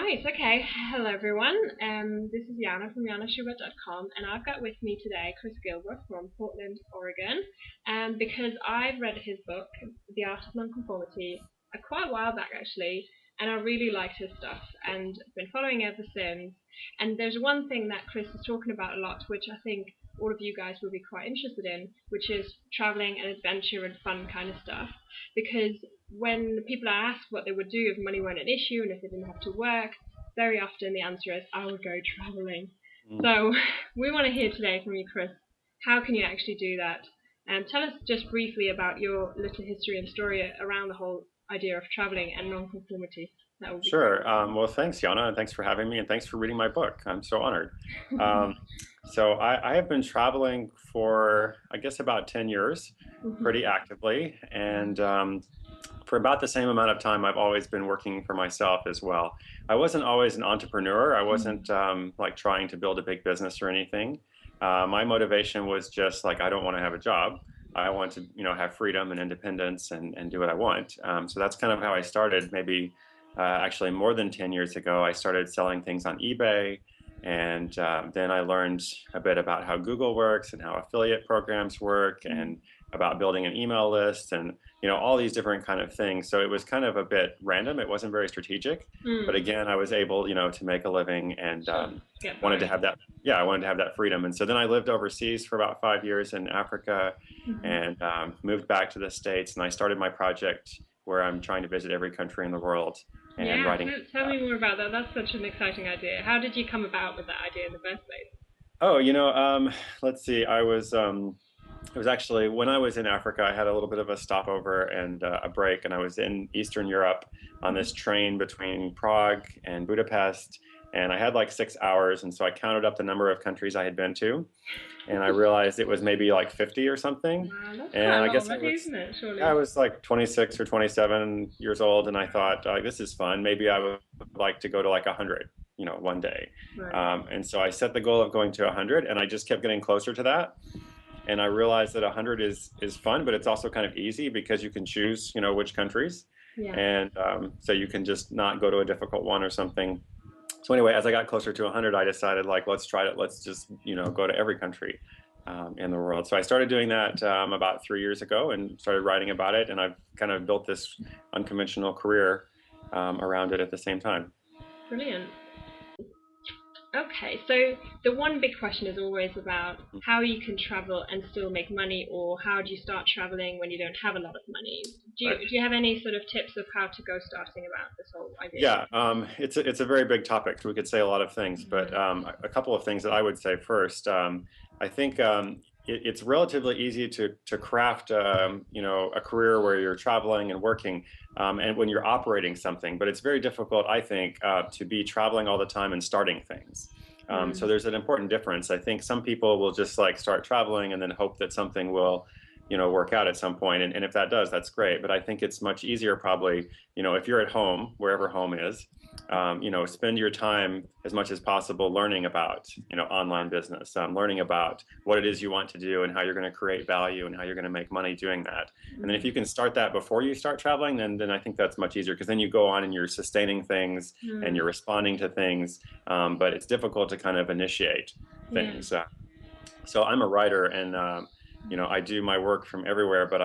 Right, okay. Hello, everyone. This is Yana from yanashubert.com, and I've got with me today Chris Gilbert from Portland, Oregon, because I've read his book, The Art of Non-Conformity, quite a while back, actually, and I really liked his stuff, and I've been following ever since. And there's one thing that Chris is talking about a lot, which I think all of you guys will be quite interested in, which is traveling and adventure and fun kind of stuff, because when people are asked what they would do if money weren't an issue and if they didn't have to work, very often the answer is, I would go traveling. Mm. So we want to hear today from you, Chris. How can you actually do that? And tell us just briefly about your little history and story around the whole idea of traveling and non-conformity. That would be great. Sure. Well, thanks, Yana, and thanks for having me, and thanks for reading my book. I'm so honored. Um, so I have been traveling for, I guess, about 10 years, pretty actively, and for about the same amount of time, I've always been working for myself as well. I wasn't always an entrepreneur. I wasn't like trying to build a big business or anything. My motivation was just like, I don't want to have a job. I want to, have freedom and independence and do what I want. So that's kind of how I started. Maybe actually more than 10 years ago, I started selling things on eBay. And then I learned a bit about how Google works and how affiliate programs work and about building an email list and all these different kind of things. So it was kind of a bit random. It wasn't very strategic, but again, I was able, to make a living and wanted to have that. Yeah, I wanted to have that freedom. And so then I lived overseas for about 5 years in Africa and moved back to the States. And I started my project where I'm trying to visit every country in the world and Yeah, writing. tell me more about that. That's such an exciting idea. How did you come about with that idea in the first place? Oh, let's see. It was actually when I was in Africa, I had a little bit of a stopover and a break, and I was in Eastern Europe on this train between Prague and Budapest, and I had like 6 hours, and so I counted up the number of countries I had been to, and I realized it was maybe like 50 or something, Wow, that's and quite a I lot guess already, isn't it? yeah, I Surely. was like 26 or 27 years old, and I thought, this is fun. Maybe I would like to go to like 100, one day. Right. And so I set the goal of going to 100, and I just kept getting closer to that. And I realized that 100 is fun, but it's also kind of easy because you can choose, which countries, Yeah. and so you can just not go to a difficult one or something. So anyway, as I got closer to 100, I decided like, let's try it. Let's just, go to every country in the world. So I started doing that about 3 years ago and started writing about it. And I've kind of built this unconventional career around it at the same time. Brilliant. Okay, so the one big question is always about how you can travel and still make money, or how do you start traveling when you don't have a lot of money? Right. Do you have any sort of tips of how to go starting about this whole idea? Yeah, it's a very big topic. So we could say a lot of things, but a couple of things that I would say first. I think it's relatively easy to craft, a career where you're traveling and working, and when you're operating something. But it's very difficult, I think, to be traveling all the time and starting things. So there's an important difference. I think some people will just like start traveling and then hope that something will, work out at some point. And if that does, that's great. But I think it's much easier probably, if you're at home, wherever home is, spend your time as much as possible learning about, online business, learning about what it is you want to do and how you're going to create value and how you're going to make money doing that. And then if you can start that before you start traveling, then I think that's much easier because then you go on and you're sustaining things and you're responding to things. But it's difficult to kind of initiate Yeah. things. So I'm a writer, and I do my work from everywhere. But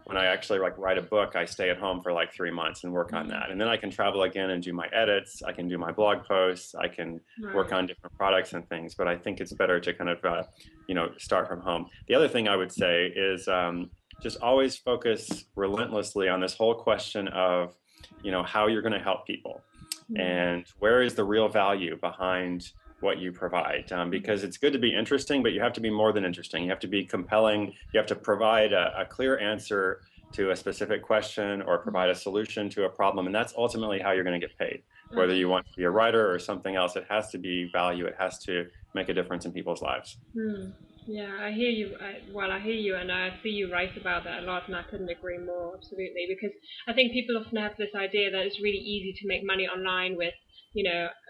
when I actually like write a book, I stay at home for like 3 months and work on that, and then I can travel again and do my edits. I can do my blog posts. I can work Right. on different products and things. But I think it's better to kind of start from home. The other thing I would say is just always focus relentlessly on this whole question of how you're going to help people and where is the real value behind what you provide, because it's good to be interesting, but you have to be more than interesting. You have to be compelling. You have to provide a clear answer to a specific question or provide a solution to a problem. And that's ultimately how you're going to get paid. Whether you want to be a writer or something else, it has to be value. It has to make a difference in people's lives. Hmm. Yeah, I hear you. I hear you, and I see you write about that a lot, and I couldn't agree more, absolutely. Because I think people often have this idea that it's really easy to make money online with,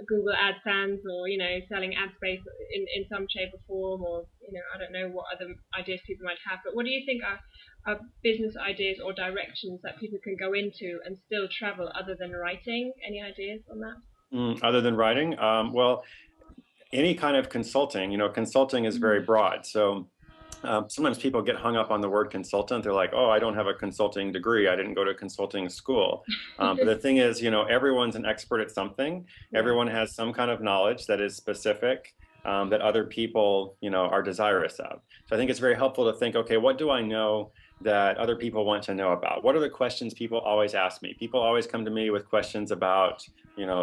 Google AdSense or selling ad space in some shape or form, or I don't know what other ideas people might have. But what do you think are business ideas or directions that people can go into and still travel other than writing? Any ideas on that? Other than writing, well, any kind of consulting, consulting is very Mm. broad. So sometimes people get hung up on the word consultant. They're like, oh, I don't have a consulting degree. I didn't go to consulting school. But the thing is, everyone's an expert at something. Yeah. Everyone has some kind of knowledge that is specific, that other people, are desirous of. So I think it's very helpful to think, okay, what do I know that other people want to know about? What are the questions people always ask me? People always come to me with questions about,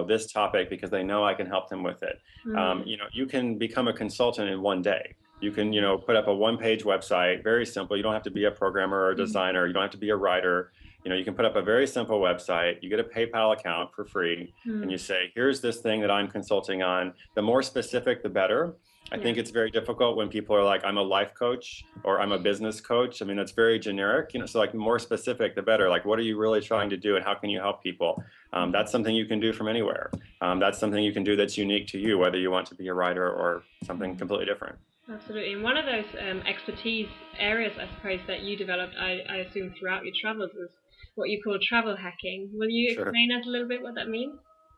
this topic because they know I can help them with it. Mm. You can become a consultant in one day. You can, put up a one-page website, very simple. You don't have to be a programmer or a designer. You don't have to be a writer. You can put up a very simple website. You get a PayPal account for free, and Mm. you say, here's this thing that I'm consulting on. The more specific, the better. I Yeah. think it's very difficult when people are like, I'm a life coach or I'm a business coach. I mean, it's very generic, so like the more specific, the better. Like, what are you really trying to do and how can you help people? That's something you can do from anywhere. That's something you can do that's unique to you, whether you want to be a writer or something completely different. Absolutely. And one of those expertise areas, I suppose, that you developed, I assume, throughout your travels was what you call travel hacking. Will you Sure. explain us a little bit what that means?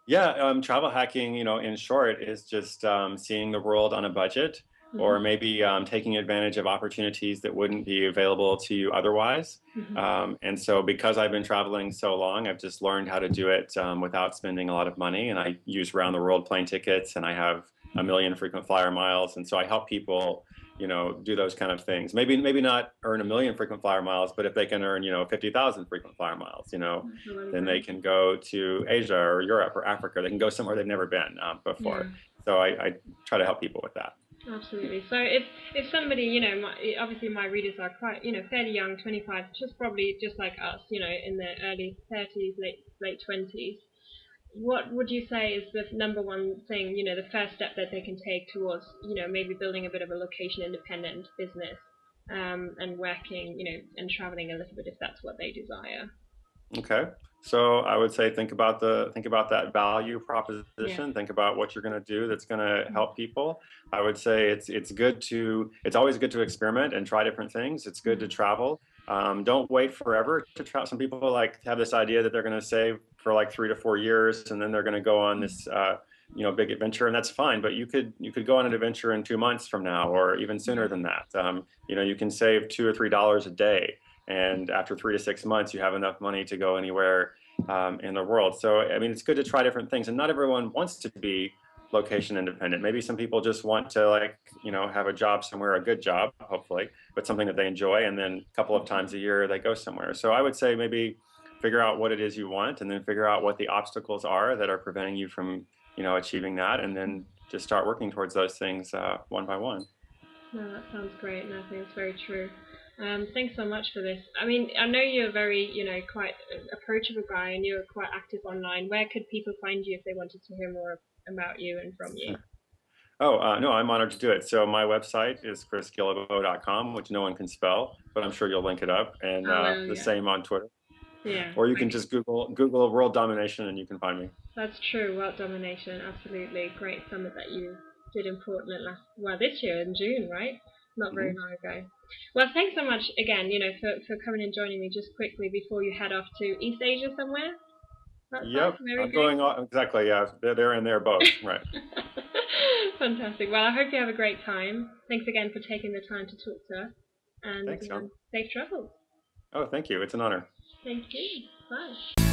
Yeah, travel hacking, in short, is just seeing the world on a budget, Hmm. or maybe taking advantage of opportunities that wouldn't be available to you otherwise. Hmm. And so, because I've been traveling so long, I've just learned how to do it without spending a lot of money. And I use round the world plane tickets, and I have a million frequent flyer miles. And so, I help people, do those kind of things. Maybe not earn a million frequent flyer miles, but if they can earn, 50,000 frequent flyer miles, That's really then they great. can go to Asia or Europe or Africa. They can go somewhere they've never been Yeah. before. So I try to help people with that. Absolutely. So if somebody, obviously my readers are quite, fairly young, 25, just probably just like us, in their early 30s, late 20s. What would you say is the number one thing, the first step that they can take towards, maybe building a bit of a location independent business, and working, and traveling a little bit if that's what they desire? Okay. So I would say think about that value Yeah. proposition. Think about what you're going to do that's going to help people. I would say it's always good to experiment and try different things. It's good to Mm. travel. Don't wait forever to travel. Some people like have this idea that they're going to save for like 3 to 4 years and then they're going to go on this big adventure, and that's fine. But you could go on an adventure in 2 months from now, or even sooner Yeah. than that. You can save $2 or $3 a day, and after 3 to 6 months you have enough money to go anywhere in the world. So I mean, it's good to try different things, and not everyone wants to be location independent. Maybe some people just want to, like, have a job somewhere, a good job hopefully, but something that they enjoy, and then a couple of times a year they go somewhere. So I would say maybe figure out what it is you want, and then figure out what the obstacles are that are preventing you from achieving that, and then just start working towards those things one by one. No, that sounds great, and I think it's very true. Thanks so much for this. I mean, I know you're very, quite approachable guy, and you're quite active online. Where could people find you if they wanted to hear more about you and from you? Oh, no, I'm honored to do it. So my website is chrisguillebeau.com, which no one can spell, but I'm sure you'll link it up. And Oh, well, the yeah. same on Twitter. Yeah, Or you can okay. just Google world domination and you can find me. That's true. World domination, absolutely. Great summit that you did in Portland this year in June, right? Not very Hmm. long ago. Well, thanks so much again, for coming and joining me just quickly before you head off to East Asia somewhere. That side, Yep, where are we I'm going? going on exactly. Yeah, they're and they're both right. Fantastic. Well, I hope you have a great time. Thanks again for taking the time to talk to us, and Thanks, John. safe travels. Oh, thank you. It's an honor. Thank you. Bye.